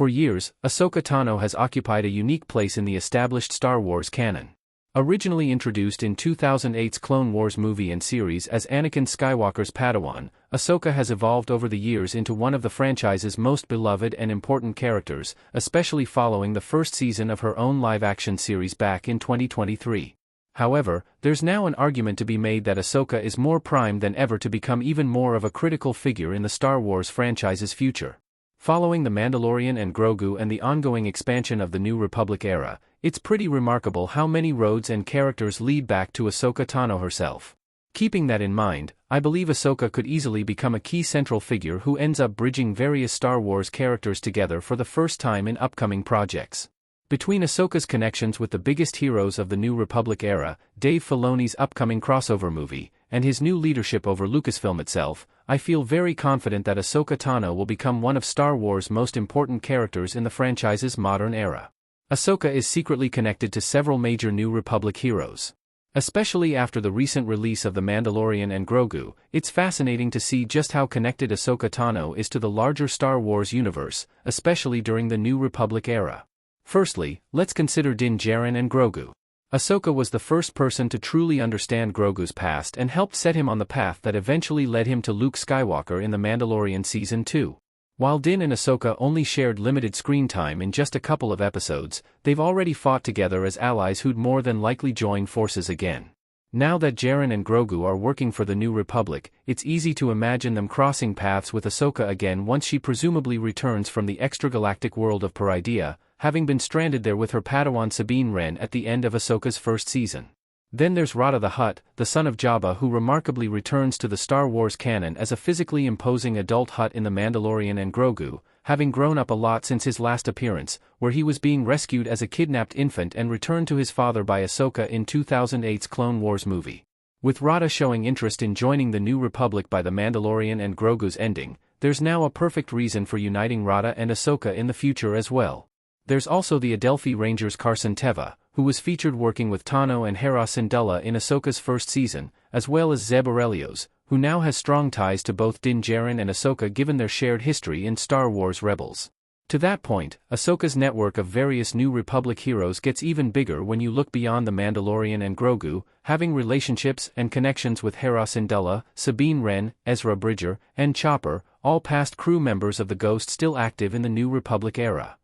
For years, Ahsoka Tano has occupied a unique place in the established Star Wars canon. Originally introduced in 2008's Clone Wars movie and series as Anakin Skywalker's Padawan, Ahsoka has evolved over the years into one of the franchise's most beloved and important characters, especially following the first season of her own live-action series back in 2023. However, there's now an argument to be made that Ahsoka is more primed than ever to become even more of a critical figure in the Star Wars franchise's future. Following The Mandalorian and Grogu and the ongoing expansion of the New Republic era, it's pretty remarkable how many roads and characters lead back to Ahsoka Tano herself. Keeping that in mind, I believe Ahsoka could easily become a key central figure who ends up bridging various Star Wars characters together for the first time in upcoming projects. Between Ahsoka's connections with the biggest heroes of the New Republic era, Dave Filoni's upcoming crossover movie, and his new leadership over Lucasfilm itself, I feel very confident that Ahsoka Tano will become one of Star Wars' most important characters in the franchise's modern era. Ahsoka is secretly connected to several major New Republic heroes. Especially after the recent release of The Mandalorian and Grogu, it's fascinating to see just how connected Ahsoka Tano is to the larger Star Wars universe, especially during the New Republic era. Firstly, let's consider Din Djarin and Grogu. Ahsoka was the first person to truly understand Grogu's past and helped set him on the path that eventually led him to Luke Skywalker in The Mandalorian Season 2. While Din and Ahsoka only shared limited screen time in just a couple of episodes, they've already fought together as allies who'd more than likely join forces again. Now that Djarin and Grogu are working for the New Republic, it's easy to imagine them crossing paths with Ahsoka again once she presumably returns from the extragalactic world of Peridea, having been stranded there with her Padawan Sabine Wren at the end of Ahsoka's first season. Then there's Rada the Hutt, the son of Jabba, who remarkably returns to the Star Wars canon as a physically imposing adult Hutt in The Mandalorian and Grogu, having grown up a lot since his last appearance, where he was being rescued as a kidnapped infant and returned to his father by Ahsoka in 2008's Clone Wars movie. With Rada showing interest in joining the New Republic by The Mandalorian and Grogu's ending, there's now a perfect reason for uniting Rada and Ahsoka in the future as well. There's also the Adelphi Ranger's Carson Teva, who was featured working with Tano and Hera Syndulla in Ahsoka's first season, as well as Zeb Orrelios, who now has strong ties to both Din Djarin and Ahsoka given their shared history in Star Wars Rebels. To that point, Ahsoka's network of various New Republic heroes gets even bigger when you look beyond The Mandalorian and Grogu, having relationships and connections with Hera Syndulla, Sabine Wren, Ezra Bridger, and Chopper, all past crew members of the Ghost still active in the New Republic era.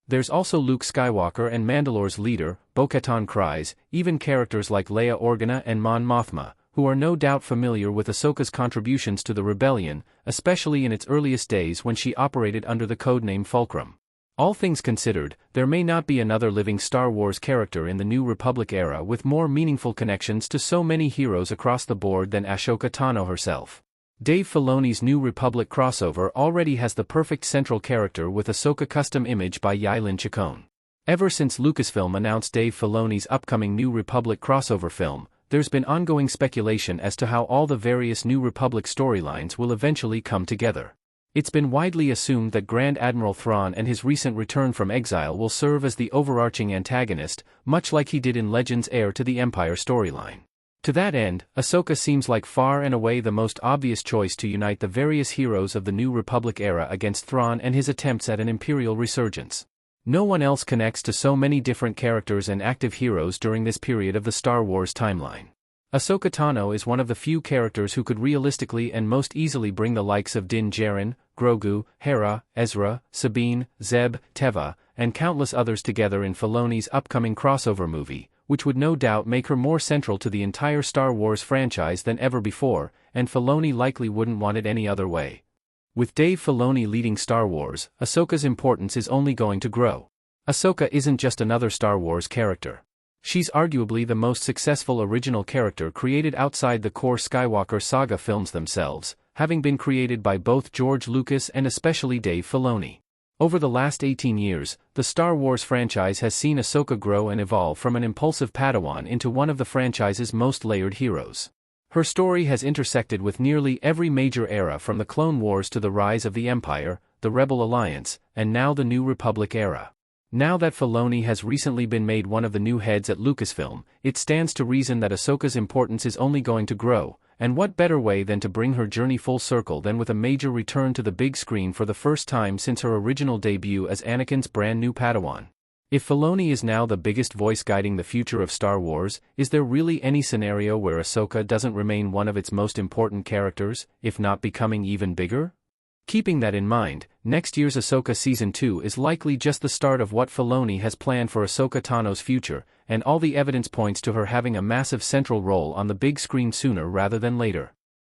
There's also Luke Skywalker and Mandalore's leader, Bo-Katan Kryze, even characters like Leia Organa and Mon Mothma, who are no doubt familiar with Ahsoka's contributions to the rebellion, especially in its earliest days when she operated under the codename Fulcrum. All things considered, there may not be another living Star Wars character in the New Republic era with more meaningful connections to so many heroes across the board than Ahsoka Tano herself. Dave Filoni's New Republic crossover already has the perfect central character with Ahsoka custom image by Yailin Chacon. Ever since Lucasfilm announced Dave Filoni's upcoming New Republic crossover film, there's been ongoing speculation as to how all the various New Republic storylines will eventually come together. It's been widely assumed that Grand Admiral Thrawn and his recent return from exile will serve as the overarching antagonist, much like he did in Legends Heir to the Empire storyline. To that end, Ahsoka seems like far and away the most obvious choice to unite the various heroes of the New Republic era against Thrawn and his attempts at an Imperial resurgence. No one else connects to so many different characters and active heroes during this period of the Star Wars timeline. Ahsoka Tano is one of the few characters who could realistically and most easily bring the likes of Din Djarin, Grogu, Hera, Ezra, Sabine, Zeb, Teva, and countless others together in Filoni's upcoming crossover movie, which would no doubt make her more central to the entire Star Wars franchise than ever before, and Filoni likely wouldn't want it any other way. With Dave Filoni leading Star Wars, Ahsoka's importance is only going to grow. Ahsoka isn't just another Star Wars character. She's arguably the most successful original character created outside the core Skywalker saga films themselves, having been created by both George Lucas and especially Dave Filoni. Over the last 18 years, the Star Wars franchise has seen Ahsoka grow and evolve from an impulsive Padawan into one of the franchise's most layered heroes. Her story has intersected with nearly every major era from the Clone Wars to the rise of the Empire, the Rebel Alliance, and now the New Republic era. Now that Filoni has recently been made one of the new heads at Lucasfilm, it stands to reason that Ahsoka's importance is only going to grow, and what better way than to bring her journey full circle than with a major return to the big screen for the first time since her original debut as Anakin's brand new Padawan. If Filoni is now the biggest voice guiding the future of Star Wars, is there really any scenario where Ahsoka doesn't remain one of its most important characters, if not becoming even bigger? Keeping that in mind, next year's Ahsoka Season 2 is likely just the start of what Filoni has planned for Ahsoka Tano's future, and all the evidence points to her having a massive central role on the big screen sooner rather than later.